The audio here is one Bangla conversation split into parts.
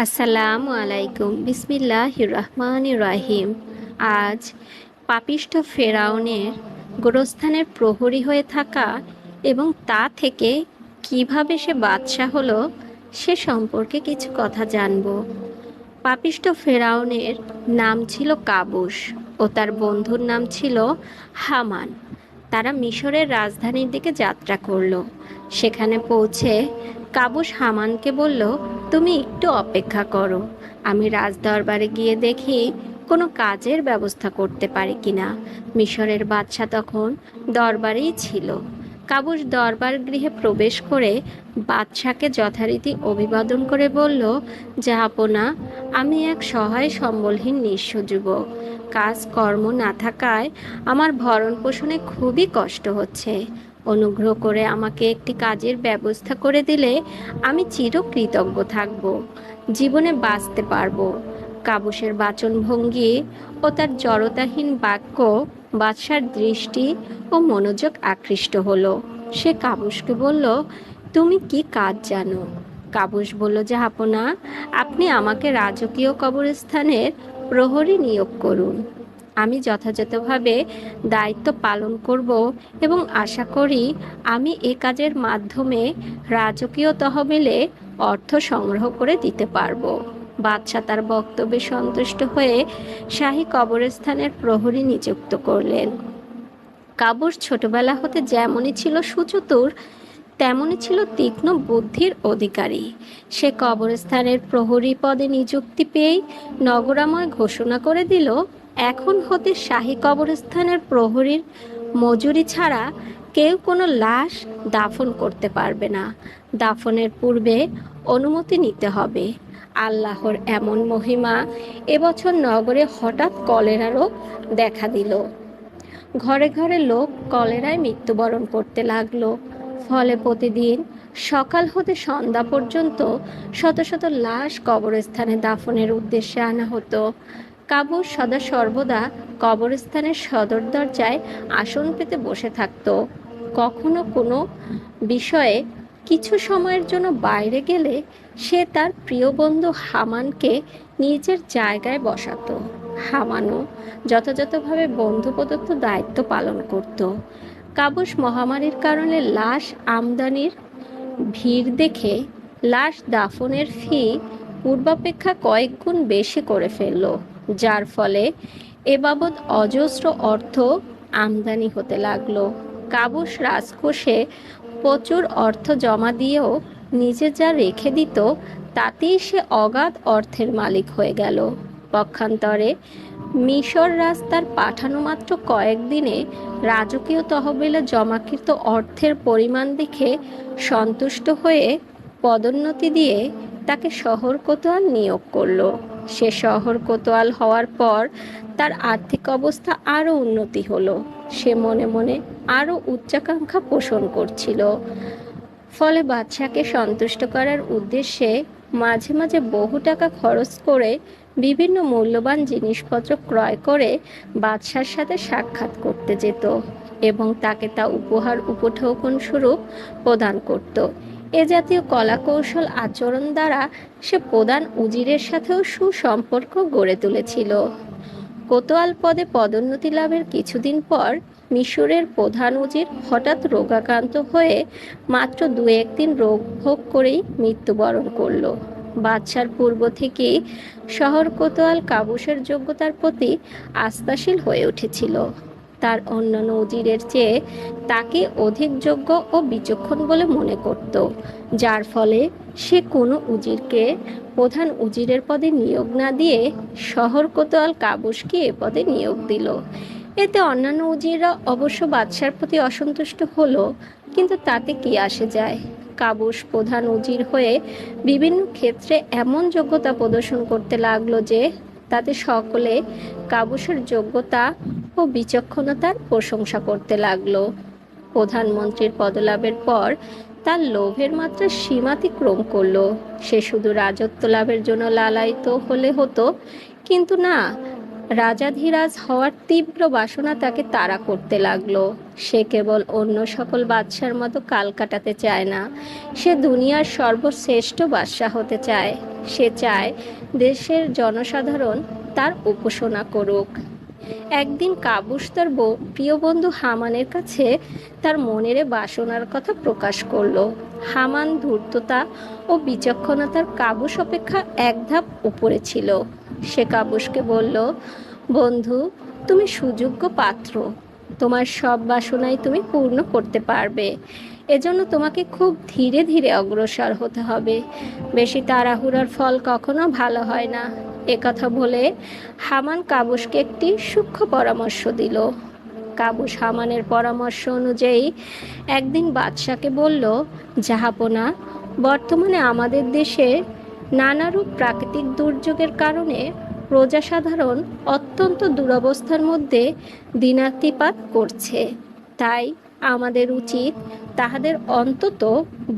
আসসালামু আলাইকুম বিসমিল্লাহির রহমানির রহিম। আজ পাপিষ্ঠ ফেরাউনের গোরস্থানের প্রহরী হয়ে থাকা এবং তা থেকে কিভাবে সে বাদশাহ হলো সে সম্পর্কে কিছু কথা জানব। পাপিষ্ঠ ফেরাউনের নাম ছিল কাবুস ও তার বন্ধুর নাম ছিল হামান। তারা মিশরের রাজধানীর দিকে যাত্রা করল। সেখানে পৌঁছে কাবুস হামানকে বলল, তুমি একটু অপেক্ষা করো, আমি রাজদরবারে গিয়ে দেখি কোনো কাজের ব্যবস্থা করতে পারি কিনা। মিশরের বাদশা তখন দরবারেই ছিল। কাবুস দরবার গৃহে প্রবেশ করে বাদশাকে যথারীতি অভিবাদন করে বলল, জাহাপনা, আমি এক সহায় সম্বলহীন নিঃস্ব যুবক। কাজকর্ম না থাকায় আমার ভরণ পোষণে খুবই কষ্ট হচ্ছে। অনুগ্রহ করে আমাকে একটি কাজের ব্যবস্থা করে দিলে আমি চিরকৃতজ্ঞ থাকব, জীবনে বাঁচতে পারবো। কাবুসের বাচনভঙ্গি ও তার জড়তাহীন বাক্য বাদশার দৃষ্টি ও মনোযোগ আকৃষ্ট হলো। সে কাবুসকে বলল, তুমি কি কাজ জানো? কাবুস বলল, জাহাপনা, আপনি আমাকে রাজকীয় কবরস্থানের প্রহরী নিয়োগ করুন। আমি যথাযথভাবে দায়িত্ব পালন করব এবং আশা করি আমি এ কাজের মাধ্যমে রাজকীয় তহবিলে অর্থ সংগ্রহ করে দিতে পারব। বাদশাহ তার বক্তব্যে সন্তুষ্ট হয়ে শাহী কবরস্থানের প্রহরী নিযুক্ত করলেন। কাবুস ছোটবেলা হতে যেমনই ছিল সুচতুর, তেমনই ছিল তীক্ষ্ণ বুদ্ধির অধিকারী। সে কবরস্থানের প্রহরী পদে নিযুক্তি পেয়েই নগরাময় ঘোষণা করে দিল, এখন হতে শাহী কবরস্থানের প্রহরীর মজুরি ছাড়া কেউ কোনো লাশ দাফন করতে পারবে না। দাফনের পূর্বে অনুমতি নিতে হবে। আল্লাহর এমন মহিমা, এবছর নগরে হঠাৎ কলেরা রোগ দেখা দিল। ঘরে ঘরে লোক কলেরায় মৃত্যুবরণ করতে লাগলো। ফলে প্রতিদিন সকাল হতে সন্ধ্যা পর্যন্ত শত শত লাশ কবরস্থানে দাফনের উদ্দেশ্যে আনা হতো। কাবুস সদা সর্বদা কবরস্থানের সদর দরজায় আসন পেতে বসে থাকত। কখনো কোনো বিষয়ে কিছু সময়ের জন্য বাইরে গেলে সে তার প্রিয় বন্ধু হামানকে নিজের জায়গায় বসাতো। হামানও যথাযথভাবে বন্ধু প্রদত্ত দায়িত্ব পালন করত। কাবুস মহামারীর কারণে লাশ আমদানির ভিড় দেখে লাশ দাফনের ফি পূর্বাপেক্ষা কয়েক গুণ বেশি করে ফেলল, যার ফলে এ বাবদ অজস্র অর্থ আমদানি হতে লাগলো। কাবুস রাজকোষে প্রচুর অর্থ জমা দিয়েও নিজে যা রেখে দিত তাতেই সে অগাধ অর্থের মালিক হয়ে গেল। পক্ষান্তরে মিশর রাস্তার পাঠানো মাত্র কয়েকদিনে রাজকীয় তহবিলে জমাকৃত অর্থের পরিমাণ দেখে সন্তুষ্ট হয়ে পদোন্নতি দিয়ে তাকে শহর কোতোয়াল নিয়োগ করল। সে শহর কোতোয়াল হওয়ার পর তার আর্থিক অবস্থা আরও উন্নতি হলো। সে মনে মনে আরও উচ্চাকাঙ্ক্ষা পোষণ করছিল। ফলে বাদশাকে সন্তুষ্ট করার উদ্দেশ্যে মাঝে মাঝে বহু টাকা খরচ করে বিভিন্ন মূল্যবান জিনিসপত্র ক্রয় করে বাদশার সাথে সাক্ষাৎ করতে যেত এবং তাকে তা উপহার উপঢৌকন স্বরূপ প্রদান করত। এ জাতীয় কলাকৌশল আচরণ দ্বারা সে প্রধান উজিরের সাথেও সুসম্পর্ক গড়ে তুলেছিল। কোতোয়াল পদে পদোন্নতি লাভের কিছুদিন পর মিশরের প্রধান উজির হঠাৎ রোগাক্রান্ত হয়ে মাত্র 2-1 দিন রোগ ভোগ করেই মৃত্যুবরণ করল। বাদশার পূর্ব থেকেই শহর কোতোয়াল কাবুসের যোগ্যতার প্রতি আস্থাশীল হয়ে উঠেছিল। তার অন্যান্য উজিরের চেয়ে তাকে অধিক যোগ্য ও বিচক্ষণ বলে মনে করত, যার ফলে সে কোনো উজিরকে প্রধান উজিরের পদে নিয়োগ না দিয়ে শহর কোতোয়াল কাবুসকে এ পদে নিয়োগ দিল। এতে অন্যান্য উজিররা অবশ্য বাদশার প্রতি অসন্তুষ্ট হলো, কিন্তু তাতে কি আসে যায়। কাবুস প্রধান উজির হয়ে বিভিন্ন ক্ষেত্রে এমন যোগ্যতা প্রদর্শন করতে লাগলো যে তাতে সকলে কাবুসের যোগ্যতা ও বিচক্ষণতার প্রশংসা করতে লাগলো। প্রধানমন্ত্রীর পদলাভের পর তার লোভের মাত্রা সীমাতিক্রম করলো। সে শুধু রাজত্ব লাভের জন্য লালায়িত হলে হতো, কিন্তু না, রাজাধিরাজ হওয়ার তীব্র বাসনা তাকে তাড়া করতে লাগলো। সে কেবল অন্য সকল বাদশার মতো কাল কাটাতে চায় না, সে দুনিয়ার সর্বশ্রেষ্ঠ বাদশা হতে চায়। সে চায় দেশের জনসাধারণ তার উপাসনা করুক। একদিন কাবুস তার প্রিয় বন্ধু হামানের কাছে তার মনের বাসনার কথা প্রকাশ করলো। হামান ধূর্ততা ও বিচক্ষণতার কাবুস অপেক্ষা এক ধাপ উপরে ছিল। সে কাবুসকে বলল, বন্ধু, তুমি সুযোগ্য পাত্র, তোমার সব বাসনাই তুমি পূর্ণ করতে পারবে। এজন্য তোমাকে খুব ধীরে ধীরে অগ্রসর হতে হবে। বেশি তাড়াহুড়ার ফল কখনো ভালো হয় না। একথা বলে হামান কাবুসকে একটি সূক্ষ্ম পরামর্শ দিল। কাবুস হামানের পরামর্শ অনুযায়ী একদিন বাদশাকে বলল, জাহাপনা, বর্তমানে আমাদের দেশে নানারূপ প্রাকৃতিক দুর্যোগের কারণে প্রজাসাধারণ অত্যন্ত দুরবস্থার মধ্যে দিনাতিপাত করছে। তাই আমাদের উচিত তাহাদের অন্তত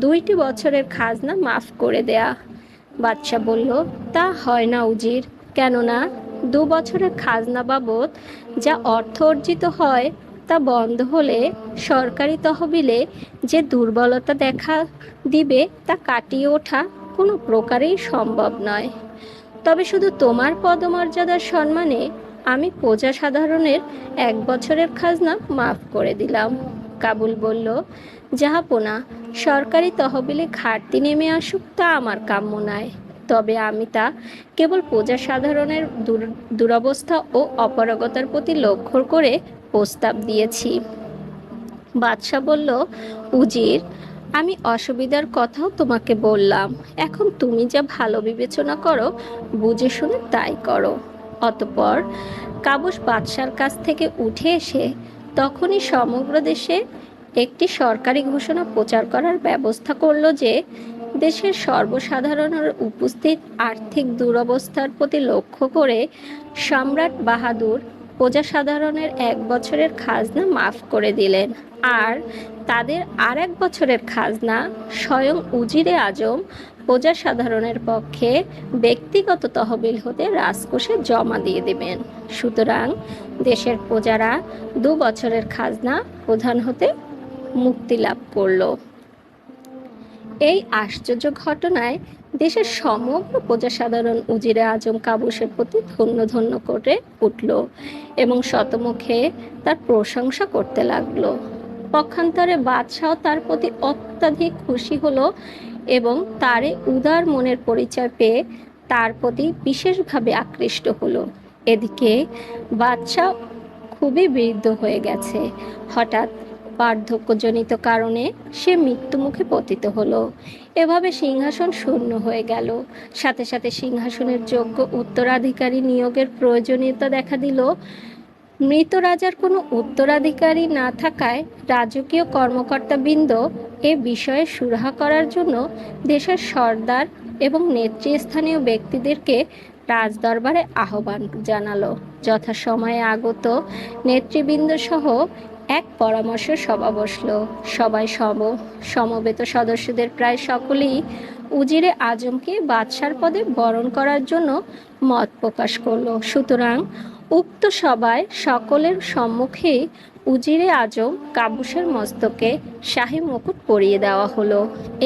2টি বছরের খাজনা মাফ করে দেয়া। বাদশা বলল, তা হয় না উজির, কেননা 2 বছরের খাজনা বাবদ যা অর্থ অর্জিত হয় তা বন্ধ হলে সরকারি তহবিলে যে দুর্বলতা দেখা দিবে তা কাটিয়ে ওঠা কোনো প্রকারেই সম্ভব নয়। তবে শুধু তোমার পদমর্যাদার সম্মানে আমি প্রজা সাধারণের 1 বছরের খাজনা মাফ করে দিলাম। কাবুল বলল, জাহাপনা, সরকারি তহবিলে ঘাটতি নেমে আসুক তা আমার কাম্য নয়, তবে আমি তা কেবল প্রজা সাধারণের দুরবস্থা ও অপারগতার প্রতি লক্ষ্য করে প্রস্তাব দিয়েছি। বাদশা বলল, উজির, আমি অসুবিধার কথাও তোমাকে বললাম, এখন তুমি যা ভালো বিবেচনা করো বুঝে শুনে তাই করো। অতঃপর কাবুস বাদশার কাছ থেকে উঠে এসে তখনই সমগ্র দেশে একটি সরকারি ঘোষণা প্রচার করার ব্যবস্থা করল যে দেশের সর্বসাধারণের উপস্থিত আর্থিক দুরবস্থার প্রতি লক্ষ্য করে সম্রাট বাহাদুর প্রজাসাধারণের 1 বছরের খাজনা মাফ করে দিলেন, আর তাদের আর 1 বছরের খাজনা স্বয়ং উজিরে আজম প্রজাসাধারণের পক্ষে ব্যক্তিগত তহবিল হতে রাজকোষে জমা দিয়ে দেবেন। সুতরাং দেশের প্রজারা 2 বছরের খাজনা প্রদান হতে মুক্তি লাভ করল। এই আশ্চর্য ঘটনায় দেশের সমগ্র প্রজাসাধারণ উজিরে আজম কাবুসের প্রতি ধন্য ধন্য করে উঠল এবং শতমুখে তার প্রশংসা করতে লাগলো। পক্ষান্তরে বাদশাহ তার প্রতি অত্যাধিক খুশি হলো এবং তার উদার মনের পরিচয় পেয়ে তার প্রতি বিশেষভাবে আকৃষ্ট হলো। এদিকে বাদশাহ খুবই বৃদ্ধ হয়ে গেছে। হঠাৎ বার্ধক্যজনিত কারণে সে মৃত্যুমুখে পতিত হলো। এভাবে সিংহাসন শূন্য হয়ে গেল। সাথে সাথে সিংহাসনের যোগ্য উত্তরাধিকারী নিয়োগের প্রয়োজনীয়তা দেখা দিল। মৃত রাজার কোনো উত্তরাধিকারী না থাকায় রাজকীয় কর্মকর্তাবৃন্দ এ বিষয়ে সুরাহা করার জন্য দেশের সর্দার এবং নেতৃস্থানীয় ব্যক্তিদেরকে রাজদরবারে আহ্বান জানালো। যথাসময়ে আগত নেতৃবৃন্দ সহ এক পরামর্শ সভা বসল। সবাই সমবেত সদস্যদের প্রায় সকলেই উজিরে আজমকে বাদশার পদে বরণ করার জন্য মত প্রকাশ করল। সুতরাং উক্ত সভায় সকলের সম্মুখে উজিরে আজম কাবুসের মস্তকে শাহী মুকুট পরিয়ে দেওয়া হলো।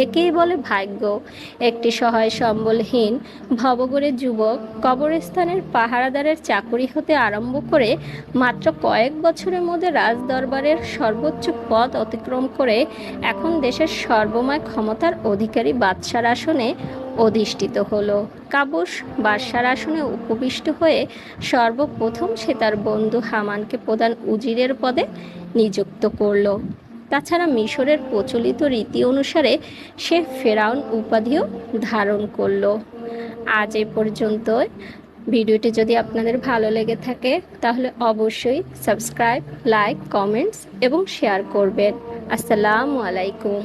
একেই বলে ভাগ্য। একটি সহায় সম্বলহীন ভবঘুরে যুবক কবরস্থানের পাহারাদারের চাকুরি হতে আরম্ভ করে মাত্র কয়েক বছরের মধ্যে রাজদরবারের সর্বোচ্চ পদ অতিক্রম করে এখন দেশের সর্বময় ক্ষমতার অধিকারী বাদশার আসনে অধিষ্ঠিত হলো। কাবুস বাদশার আসনে উপবিষ্ট হয়ে সর্বপ্রথম সে তার বন্ধু হামানকে প্রধান উজিরের পদে নিযুক্ত করল। তাছাড়া মিশরের প্রচলিত রীতি অনুসারে সে ফেরাউন উপাধিও ধারণ করল। আজ এ পর্যন্ত। ভিডিওটি যদি আপনাদের ভালো লেগে থাকে তাহলে অবশ্যই সাবস্ক্রাইব, লাইক, কমেন্টস এবং শেয়ার করবেন। আসসালামু আলাইকুম।